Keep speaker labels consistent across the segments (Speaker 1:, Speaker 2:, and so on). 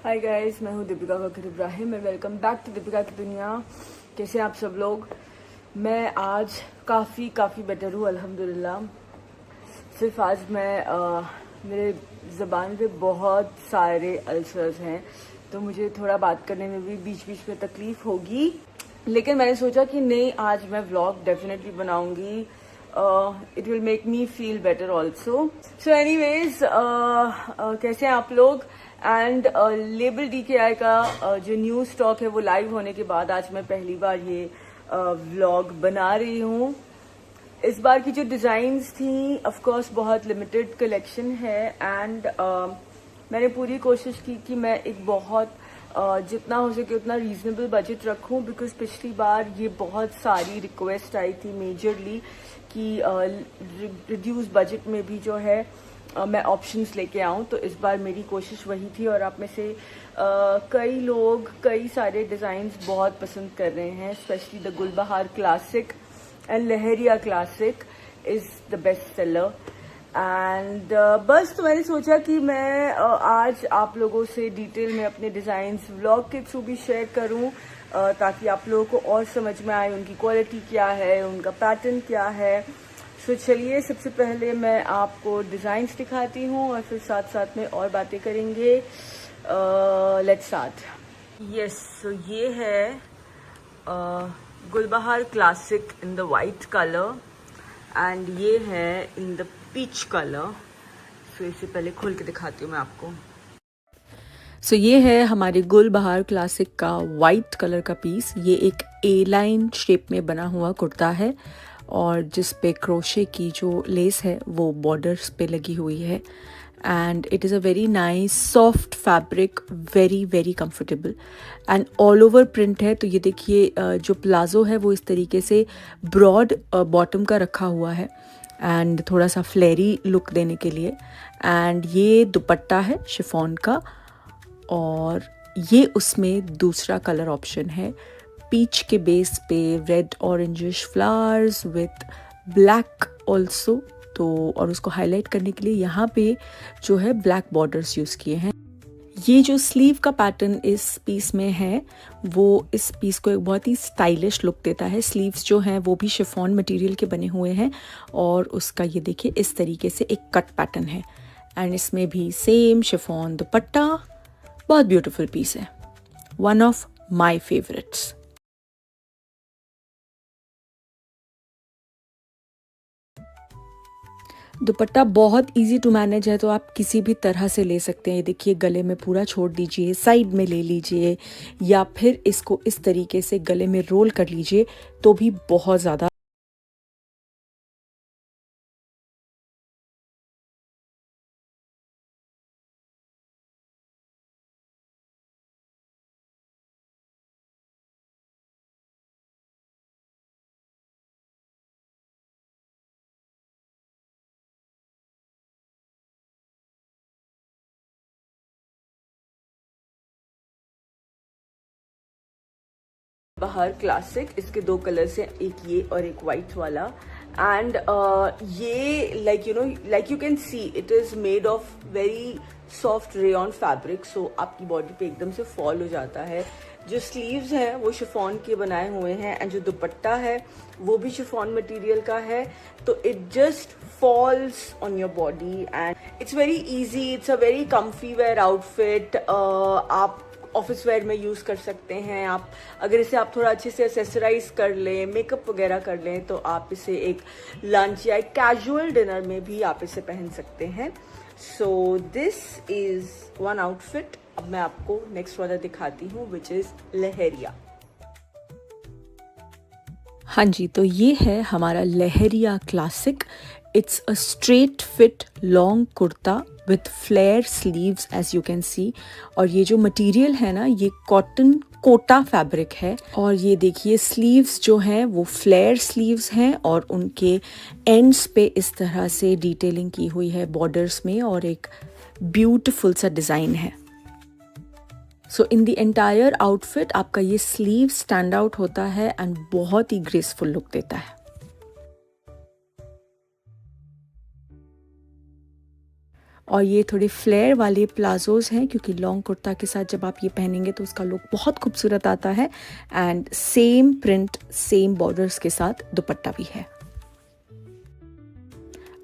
Speaker 1: हाय guys, मैं हूँ Deepika Fakhar Ibrahim and welcome back to Deepika की दुनिया। कैसे हैं आप सब लोग? मैं आज काफ़ी बेटर हूँ अल्हम्दुलिल्लाह। सिर्फ आज मेरे ज़बान पे बहुत सारे अल्सर्स हैं, तो मुझे थोड़ा बात करने में भी बीच बीच में तकलीफ़ होगी, लेकिन मैंने सोचा कि नहीं, आज मैं व्लॉग डेफिनेटली बनाऊंगी। It will make me feel better also. So anyways, कैसे हैं आप लोग? एंड लेबल DKI का जो न्यू स्टॉक है वो लाइव होने के बाद आज मैं पहली बार ये व्लॉग बना रही हूँ। इस बार की जो डिज़ाइंस थी ऑफ कोर्स बहुत लिमिटेड कलेक्शन है एंड मैंने पूरी कोशिश की कि मैं एक बहुत जितना हो सके उतना रीजनेबल बजट रखूं, बिकॉज पिछली बार ये बहुत सारी रिक्वेस्ट आई थी मेजरली कि रिड्यूस बजट में भी जो है मैं ऑप्शंस लेके आऊं। तो इस बार मेरी कोशिश वही थी और आप में से कई लोग कई सारे डिज़ाइंस बहुत पसंद कर रहे हैं, specially the Gulbahar classic and Leheriya classic is the best seller. And बस तो मैंने सोचा कि मैं आज आप लोगों से डिटेल में अपने डिज़ाइंस व्लॉग के थ्रू भी शेयर करूं, ताकि आप लोगों को और समझ में आए उनकी क्वालिटी क्या है, उनका पैटर्न क्या है। सो चलिए, सबसे पहले मैं आपको डिज़ाइंस दिखाती हूँ और फिर साथ साथ में और बातें करेंगे। Let's start. यस, सो ये है Gulbahar classic in the white colour and ये है in the peach colour. So इससे पहले खोल के दिखाती हूँ मैं आपको। सो ये है हमारे गुलबहार क्लासिक का वाइट कलर का पीस। ये एक ए लाइन शेप में बना हुआ कुर्ता है और जिस पे क्रोशे की जो लेस है वो बॉर्डर्स पे लगी हुई है and it is a very nice soft fabric, very comfortable and all over print है। तो ये देखिए, जो प्लाजो है वो इस तरीके से ब्रॉड बॉटम का रखा हुआ है एंड थोड़ा सा फ्लेरी लुक देने के लिए। एंड ये दुपट्टा है शिफॉन का और ये उसमें दूसरा कलर ऑप्शन है, पीच के बेस पे red orangish flowers with black also. तो और उसको हाईलाइट करने के लिए यहाँ पे जो है ब्लैक बॉर्डर्स यूज़ किए हैं। ये जो स्लीव का पैटर्न इस पीस में है वो इस पीस को एक बहुत ही स्टाइलिश लुक देता है। स्लीव्स जो हैं वो भी शिफॉन मटेरियल के बने हुए हैं और उसका ये देखिए इस तरीके से एक कट पैटर्न है एंड इसमें भी सेम शिफॉन दुपट्टा। बहुत ब्यूटीफुल पीस है, वन ऑफ माई फेवरेट्स। दुपट्टा बहुत इजी टू मैनेज है, तो आप किसी भी तरह से ले सकते हैं। ये देखिए, गले में पूरा छोड़ दीजिए, साइड में ले लीजिए या फिर इसको इस तरीके से गले में रोल कर लीजिए तो भी बहुत ज़्यादा बहार क्लासिक। इसके दो कलर्स हैं, एक ये और एक वाइट वाला। एंड ये like you can see it is made of very soft rayon fabric, so आपकी बॉडी पे एकदम से फॉल हो जाता है। जो स्लीव्स हैं वो शिफॉन के बनाए हुए हैं एंड जो दुपट्टा है वो भी शिफॉन मटेरियल का है, तो it just falls on your body and it's very easy. It's a very comfy wear outfit. आप ऑफिस वेयर में यूज़ कर सकते हैं। आप अगर इसे आप थोड़ा अच्छे से एक्सेसराइज कर लें, मेकअप वगैरह कर लें, तो आप इसे एक लंच या एक कैजुअल डिनर में भी आप इसे पहन सकते हैं। So this is one outfit. अब मैं आपको नेक्स्ट वाला दिखाती हूँ विच इज़ लहरिया। हाँ जी, तो ये है हमारा Leheriya classic. It's a straight fit long kurta with flare sleeves as you can see. और ये जो मटेरियल है ना, ये कॉटन कोटा फैब्रिक है और ये देखिए स्लीव्स जो हैं वो फ्लेयर स्लीव्स हैं और उनके एंड्स पे इस तरह से डिटेलिंग की हुई है बॉर्डर्स में और एक ब्यूटीफुल सा डिज़ाइन है। सो इन द एंटायर आउटफिट आपका ये स्लीव स्टैंड आउट होता है एंड बहुत ही ग्रेसफुल लुक देता है।
Speaker 2: और ये थोड़े फ्लेयर वाले प्लाजोज़ हैं, क्योंकि लॉन्ग कुर्ता के साथ जब आप ये पहनेंगे तो उसका लुक बहुत खूबसूरत आता है। And same print, same borders के साथ दुपट्टा भी है।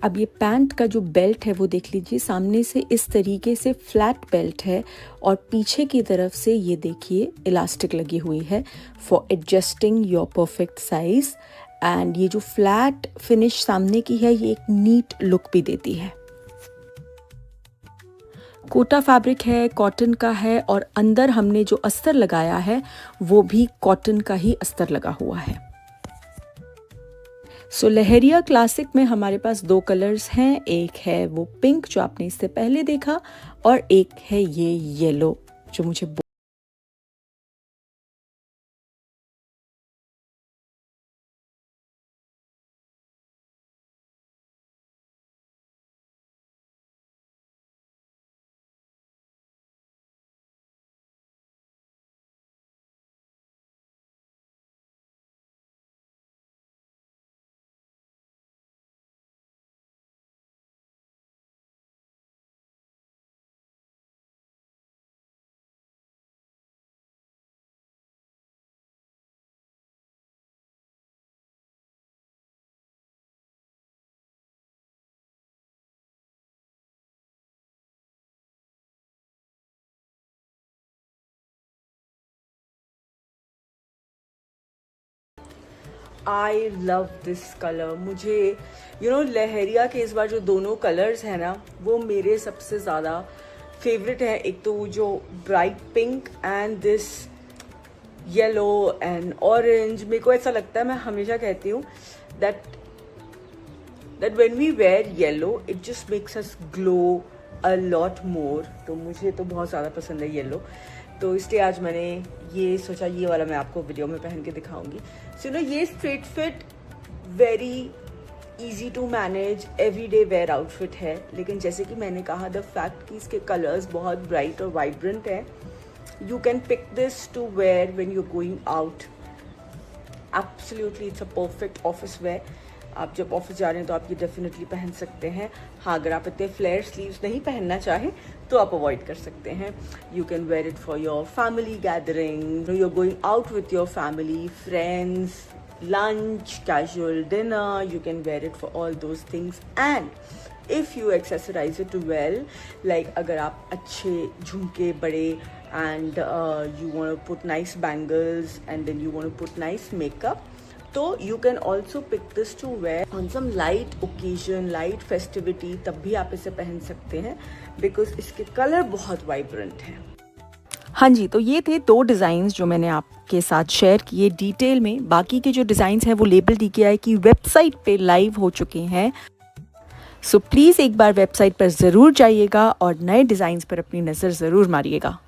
Speaker 2: अब ये पैंट का जो बेल्ट है वो देख लीजिए, सामने से इस तरीके से फ्लैट बेल्ट है और पीछे की तरफ से ये देखिए इलास्टिक लगी हुई है for adjusting your perfect size. And ये जो फ्लैट फिनिश सामने की है ये एक नीट लुक भी देती है। कोटा फैब्रिक है, कॉटन का है और अंदर हमने जो अस्तर लगाया है वो भी कॉटन का ही अस्तर लगा हुआ है। सो लहरिया क्लासिक में हमारे पास 2 कलर्स हैं, एक है वो पिंक जो आपने इससे पहले देखा और एक है ये येलो जो मुझे
Speaker 1: आई लव दिस कलर। मुझे लहरिया के इस बार जो दोनों कलर्स हैं ना वो मेरे सबसे ज़्यादा फेवरेट है। एक तो जो bright pink and this yellow and orange. मेरे को ऐसा लगता है, मैं हमेशा कहती हूँ that when we wear yellow it just makes us glow a lot more. तो मुझे तो बहुत ज़्यादा पसंद है येलो, तो इसलिए आज मैंने ये सोचा ये वाला मैं आपको वीडियो में पहन के दिखाऊंगी। सो ये straight fit, very easy to manage everyday wear outfit है। लेकिन जैसे कि मैंने कहा, द फैक्ट कि इसके कलर्स बहुत ब्राइट और वाइब्रेंट है, you can pick this to wear when you going out. Absolutely it's a perfect office wear. आप जब ऑफिस जा रहे हैं तो आप ये डेफिनेटली पहन सकते हैं। हाँ, अगर आप इतने फ्लेयर स्लीव्स नहीं पहनना चाहें तो आप अवॉइड कर सकते हैं। You can wear it for your family gathering, you are going out with your family, friends, lunch, casual dinner. You can wear it for all those things. And if you accessorize it well, like अगर आप अच्छे झुमके बड़े and you want to put nice bangles and then you want to put nice makeup, तो you can also pick this to wear on some light occasion, light festivity, तब भी आप इसे पहन सकते हैं because इसके कलर बहुत वाइब्रेंट हैं।
Speaker 2: हाँ जी, तो ये थे 2 डिज़ाइंस जो मैंने आपके साथ शेयर किए डिटेल में। बाकी के जो डिज़ाइंस हैं वो लेबल DKI की वेबसाइट पे लाइव हो चुके हैं। सो प्लीज़ एक बार वेबसाइट पर ज़रूर जाइएगा और नए डिज़ाइंस पर अपनी नज़र ज़रूर मारिएगा।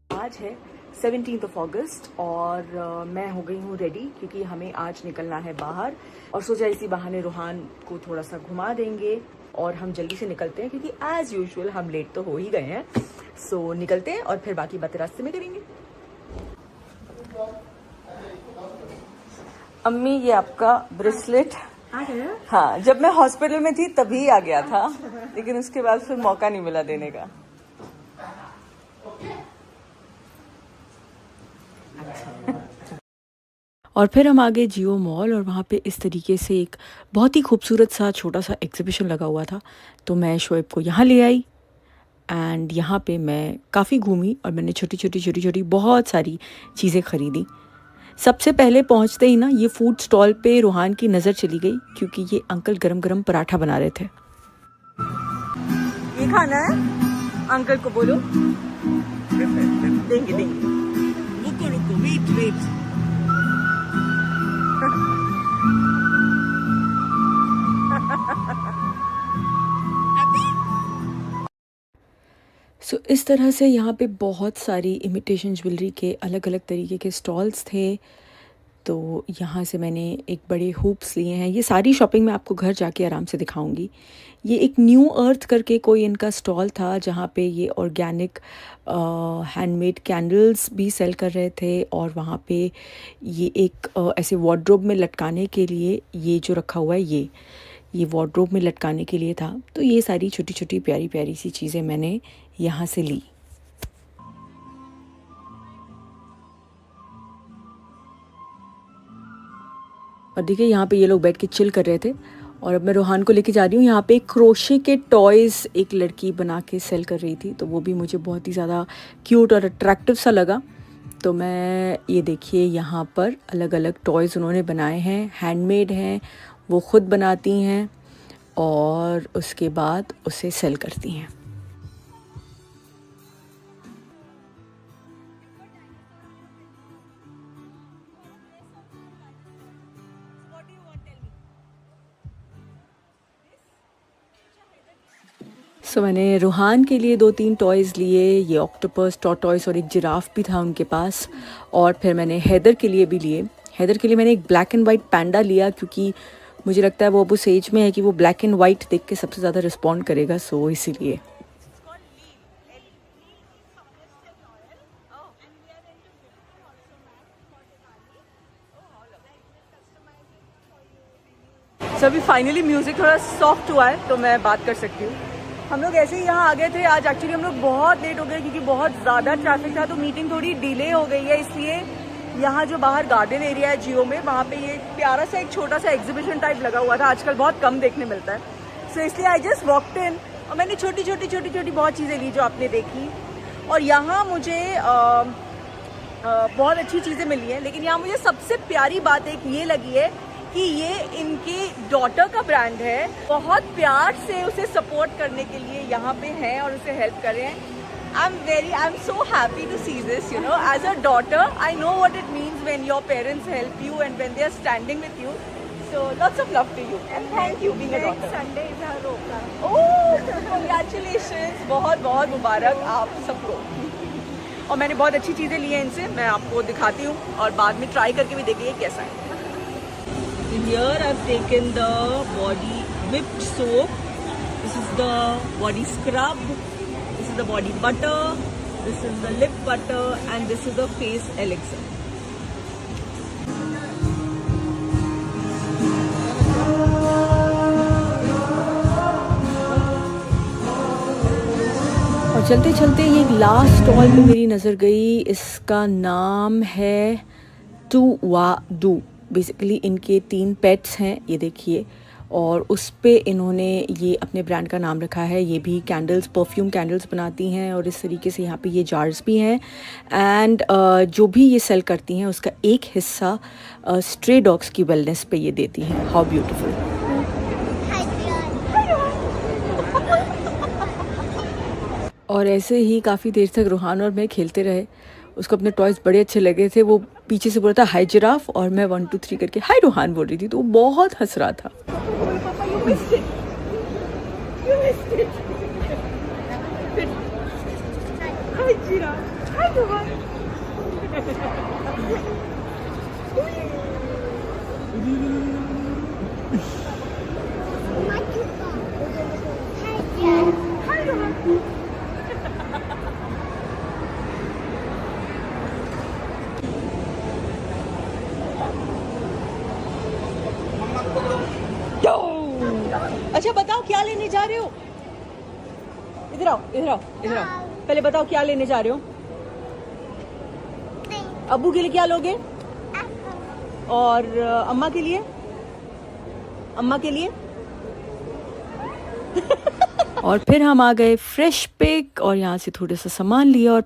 Speaker 1: आज है 17 अगस्त और मैं हो गई हूँ रेडी क्योंकि हमें आज निकलना है बाहर, और सोचा इसी बहाने रूहान को थोड़ा सा घुमा देंगे और हम जल्दी से निकलते हैं क्योंकि एज यूजुअल हम लेट तो हो ही गए हैं। सो निकलते हैं और फिर बाकी बातें रास्ते में करेंगे। अम्मी, ये आपका ब्रेसलेट आ गया? हाँ, जब मैं हॉस्पिटल में थी तभी आ गया था, लेकिन उसके बाद फिर मौका नहीं मिला देने का।
Speaker 2: और फिर हम आ गए जियो मॉल और वहाँ पे इस तरीके से एक बहुत ही खूबसूरत सा छोटा सा एग्जीबिशन लगा हुआ था, तो मैं शोएब को यहाँ ले आई एंड यहाँ पे मैं काफ़ी घूमी और मैंने छोटी छोटी बहुत सारी चीज़ें ख़रीदी। सबसे पहले पहुँचते ही ना ये फूड स्टॉल पे रूहान की नज़र चली गई क्योंकि ये अंकल गरम गरम पराठा बना रहे थे।
Speaker 1: ये खाना है? अंकल को बोलो देंगे देंगे। रुको रुको, वेट वेट।
Speaker 2: सो इस तरह से यहाँ पे बहुत सारी इमिटेशन ज्वेलरी के अलग अलग तरीके के स्टॉल्स थे। तो यहाँ से मैंने एक बड़े हुप्स लिए हैं। ये सारी शॉपिंग मैं आपको घर जाके आराम से दिखाऊंगी। ये एक न्यू अर्थ करके कोई इनका स्टॉल था जहाँ पे ये ऑर्गेनिक हैंडमेड कैंडल्स भी सेल कर रहे थे, और वहाँ पे ये एक ऐसे वार्डरोब में लटकाने के लिए ये जो रखा हुआ है ये वार्डरोब में लटकाने के लिए था। तो ये सारी छोटी छोटी प्यारी प्यारी सी चीज़ें मैंने यहाँ से ली। और देखिए यहाँ पे ये लोग बैठ के चिल कर रहे थे और अब मैं रोहान को लेके जा रही हूँ। यहाँ पे क्रोशे के टॉयज़ एक लड़की बना के सेल कर रही थी, तो वो भी मुझे बहुत ही ज़्यादा क्यूट और अट्रैक्टिव सा लगा। तो मैं ये देखिए यहाँ पर अलग अलग टॉयज़ उन्होंने बनाए हैं, हैंडमेड हैं, वो ख़ुद बनाती हैं और उसके बाद उसे सेल करती हैं। सो मैंने रूहान के लिए 2-3 टॉयज़ लिए, ये ऑक्टोपस, टॉर्टॉइस और एक जिराफ भी था उनके पास। और फिर मैंने हैदर के लिए भी लिए। हैदर के लिए मैंने एक ब्लैक एंड वाइट पैंडा लिया क्योंकि मुझे लगता है वो अब उस एज में है कि वो ब्लैक एंड वाइट देख के सबसे ज़्यादा रिस्पॉन्ड करेगा, सो इसीलिए।
Speaker 1: सो अभी फाइनली म्यूज़िक थोड़ा सॉफ्ट हुआ है तो मैं बात कर सकती हूँ। हम लोग ऐसे ही यहाँ आ गए थे। आज एक्चुअली हम लोग बहुत लेट हो गए क्योंकि बहुत ज़्यादा ट्रैफिक था, तो मीटिंग थोड़ी डिले हो गई है। इसलिए यहाँ जो बाहर गार्डन एरिया है जियो में, वहाँ पे ये प्यारा सा एक छोटा सा एग्जीबिशन टाइप लगा हुआ था, आजकल बहुत कम देखने मिलता है। सो इसलिए आई जस्ट वॉकड इन और मैंने छोटी छोटी बहुत चीज़ें ली जो आपने देखी। और यहाँ मुझे बहुत अच्छी चीज़ें मिली हैं, लेकिन यहाँ मुझे सबसे प्यारी बात एक ये लगी है कि ये इनके डॉटर का ब्रांड है। बहुत प्यार से उसे सपोर्ट करने के लिए यहाँ पे हैं और उसे हेल्प कर रहे हैं। I am so happy to see this, you know, as a daughter I know what it means when your parents help you and when they are standing with you. So lots of love to you and thank you being a daughter. Sunday is our रोका। Oh congratulations, बहुत बहुत मुबारक आप सबको। और मैंने बहुत अच्छी चीज़ें ली हैं इनसे, मैं आपको दिखाती हूँ और बाद में ट्राई करके भी देखिए कैसा है। Here I've taken the body whipped soap. This is the body scrub. This is the body butter. This is the lip butter, and this is the face elixir.
Speaker 2: और चलते चलते ये लास्ट स्टॉल पे मेरी नज़र गई। इसका नाम है टू वा डू। बेसिकली इनके 3 पेट्स हैं, ये देखिए, और उस पे इन्होंने ये अपने ब्रांड का नाम रखा है। ये भी कैंडल्स, परफ्यूम कैंडल्स बनाती हैं और इस तरीके से यहाँ पे ये जार्स भी हैं। एंड जो भी ये सेल करती हैं उसका एक हिस्सा स्ट्रे डॉग्स की वेलनेस पे ये देती हैं। How beautiful. और ऐसे ही काफ़ी देर तक रूहान और मैं खेलते रहे। उसको अपने टॉयज़ बड़े अच्छे लगे थे। वो पीछे से बोल रहा था हाय जिराफ और मैं 1 2 3 करके हाय रूहान बोल रही थी, तो वो बहुत हंस रहा था।
Speaker 1: अच्छा बताओ क्या लेने जा रहे हो? इधर आओ इधर आओ इधर आओ। पहले बताओ क्या लेने जा रहे हो? अब्बू के लिए क्या लोगे? और अम्मा के लिए? अम्मा के लिए?
Speaker 2: और फिर हम आ गए फ्रेश पिक और यहाँ से थोड़ा सा सामान लिया और